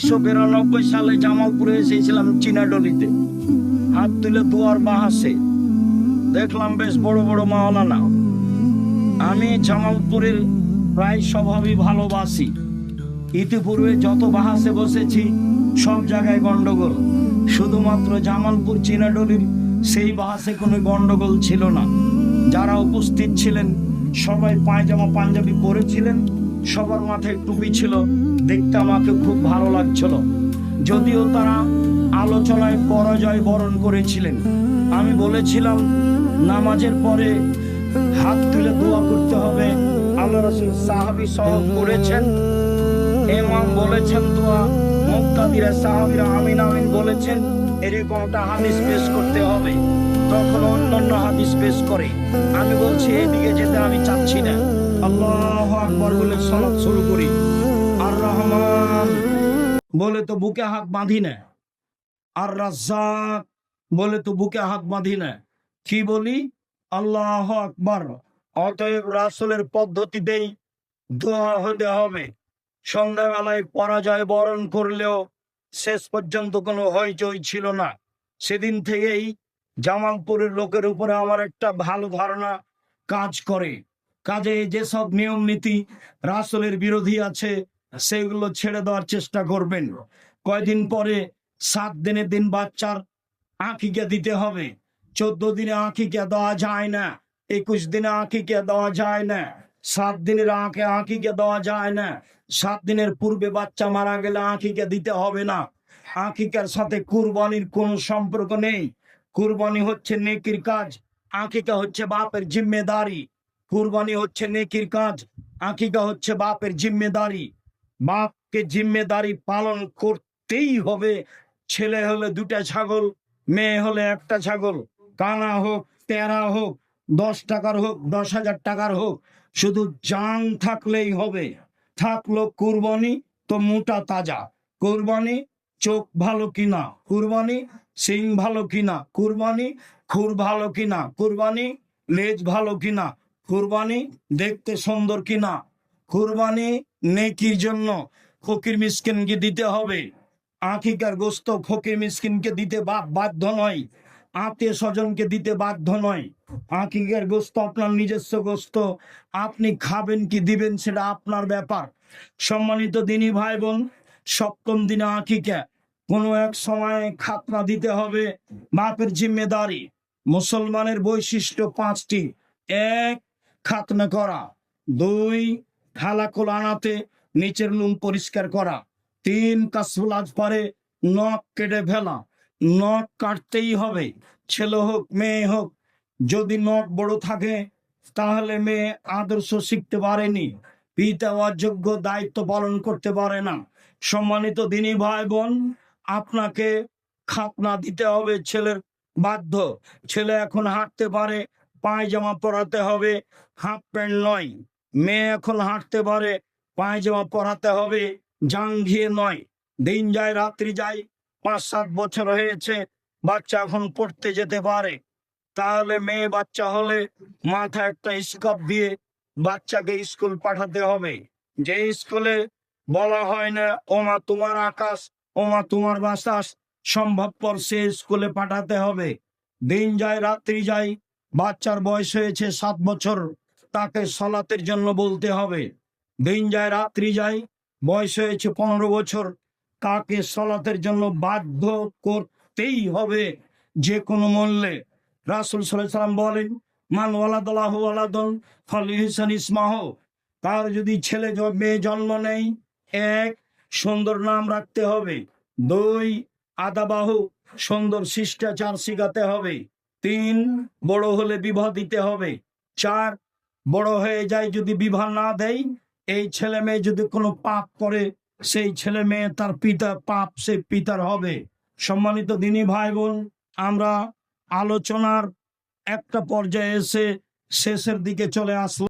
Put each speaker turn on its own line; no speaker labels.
1992 সালে জামালপুরে এসেছিলাম চিনাডলিতে। হাত তুলে দুয়ার বাহাসে দেখলাম বেশ বড় বড় মাওলানা। আমি জামালপুরের প্রায় স্বভাবই ভালোবাসি। ইতিপূর্বে যত বাহাসে বসেছি সব জায়গায় গন্ডগোল, শুধুমাত্র জামালপুর চিনাডলির সেই বাহাসে কোনো গন্ডগোল ছিল না। যারা উপস্থিত ছিলেন সবাই পায়জামা পাঞ্জাবি পরেছিলেন, সবার মাথায় টুপি ছিল, দেখতে আমাকে খুব ভালো লাগছিল। যদিও তারা আলোচনায় পরাজয় বরণ করেছিলেন। আমি বলেছিলাম নামাজের পরে হাত তুলে দোয়া করতে হবে। আল্লাহ রাসূল সাহাবী সহ করেছেন, ইমাম বলেছেন দোয়া, মুক্তাদিরা সাহাবীরা আমিন আমিন বলেছেন। এরকম একটা হাদিস পেশ করতে হবে, তখন অন্যান্য হাদিস পেশ করে। আমি বলছি এদিকে যেতে আমি চাচ্ছি না। আল্লাহু আকবার বলে সালাত শুরু করি। আর রহমান বলে তো বুকে হাত বাঁধি না, আর রাজ্জাক বলে তো বুকে হাত বাঁধি না। কি বলি? আল্লাহু আকবার। অতএব রাসূলের পদ্ধতিতেই দোয়া হতে হবে। সন্ধ্যাবেলায় পরাজয় বরণ করলেও শেষ পর্যন্ত কোনো হইচই ছিল না। সেদিন থেকেই জামালপুরের লোকের উপরে আমার একটা ভালো ধারণা কাজ করে। কাজে যেসব নিয়ম নীতি রাসূলের বিরোধী আছে সেগুলো ছেড়ে দেওয়ার চেষ্টা করবেন। কয়দিন পরে 7 দিনে দিন বাচ্চার আঁকিকা দিতে হবে। 14 দিনে আঁকিকা দেওয়া যায় না, 21 দিনে আঁকিকা দেওয়া যায় না, 7 দিনের আঁকিকা দেওয়া যায় না। 7 দিনের পূর্বে বাচ্চা মারা গেলে আঁকিকা দিতে হবে না। আঁকিকার সাথে কুরবানির কোনো সম্পর্ক নেই। কুরবানি হচ্ছে নেকির কাজ, আঁকিকা হচ্ছে বাপের জিম্মেদারি। কুরবানি হচ্ছে নেকির কাজ, আঁকিকা হচ্ছে বাপের জিম্মেদারি। বাপকে জিম্মেদারি পালন করতেই হবে। ছেলে হলে 2টা ছাগল, মেয়ে হলে 1টা ছাগল, কানা হোক তেরা হোক, 10 টাকার হোক 10,000 টাকার হোক, শুধু জান থাকলেই হবে। থাকলো কুরবানি তো মোটা তাজা। কুরবানি চোখ ভালো কিনা, কুরবানি সিং ভালো কিনা, কুরবানি খুর ভালো কিনা, কুরবানি লেজ ভালো কিনা, কুরবানি দেখতে সুন্দর কিনা। কুরবানি নেকির জন্য ফকির মিসকিনকে দিতে হবে। আকিকার গোস্ত ফকির মিসকিনকে দিতে বাধ্য নয়, আত্মীয় স্বজনকে দিতে বাধ্য নয়। আকিকার গোস্ত আপনার নিজস্ব গোস্ত, আপনি খাবেন কি দিবেন সেটা আপনার ব্যাপার। সম্মানিত দিনী ভাই বোন, 7ম দিনে আকিকা। কোনো এক সময় খাতনা দিতে হবে, বাপের জিম্মেদারি। মুসলমানের বৈশিষ্ট্য 5টি। 1 খাতনা করা, 2 হালাকুল আনাতে নিচের নুন পরিষ্কার করা, 3 কাসফুল আজফারে নখ কেটে ফেলা। নখ কাটতেই হবে, ছেলে হোক মেয়ে হোক। যদি নখ বড় থাকে তাহলে মেয়ে আদর্শ শিখতে পারেনি, পিতা অযোগ্য দায়িত্ব পালন করতে পারে না। সম্মানিত দিনী ভাই বোন, আপনাকে খাতনা দিতে হবে। ছেলের বাধ্য, ছেলে এখন হাঁটতে পারে, পায়জামা পরাতে হবে, হাফ প্যান্ট নয়। মেয়ে এখন হাঁটতে পারে, পায়জামা পরাতে হবে, জাঙ্ঘিয়ে নয়। দিন যায় রাত্রি যায়, 5-7 বছর হয়েছে, বাচ্চা এখন পড়তে যেতে পারে। তাহলে মেয়ে বাচ্চা হলে মাথায় একটা স্কার্ফ দিয়ে বাচ্চাকে স্কুল পাঠাতে হবে। যে স্কুলে বলা হয় না ওমা তোমার আকাশ, ওমা তোমার বাতাস, সম্ভবপর সে স্কুলে পাঠাতে হবে। দিন যায় রাত্রি যায়, বাচ্চার বয়স হয়েছে 7 বছর, তাকে সালাতের জন্য বলতে হবে। দিন যায় রাত্রি যায়, বয়স হয়েছে 15 বছর, তাকে সালাতের জন্য বাধ্য করতেই হবে যে কোনো মূল্যে। রাসূল সাল্লাল্লাহু আলাইহি ওয়াসাল্লাম বলেন, মান ওয়ালাদাল্লাহু ওয়ালাদুন ফালিহসান ইসমাহু। তার যদি ছেলে মেয়ে জন্ম নেয়, 1 সুন্দর নাম রাখতে হবে, 2 আদাবাহু সুন্দর শিষ্টাচার শিখাতে হবে, 3 বড় হলে বিবাহ দিতে হবে, 4 বড় হয়ে যায় যদি বিবাহ না দেয়, এই ছেলে মেয়ে যদি কোনো পাপ করে সেই ছেলে মেয়ে তার পিতা পাপ সে পিতার হবে। সম্মানিত দিনী ভাই বোন, আমরা আলোচনার একটা পর্যায়ে এসে শেষের দিকে চলে আসলাম।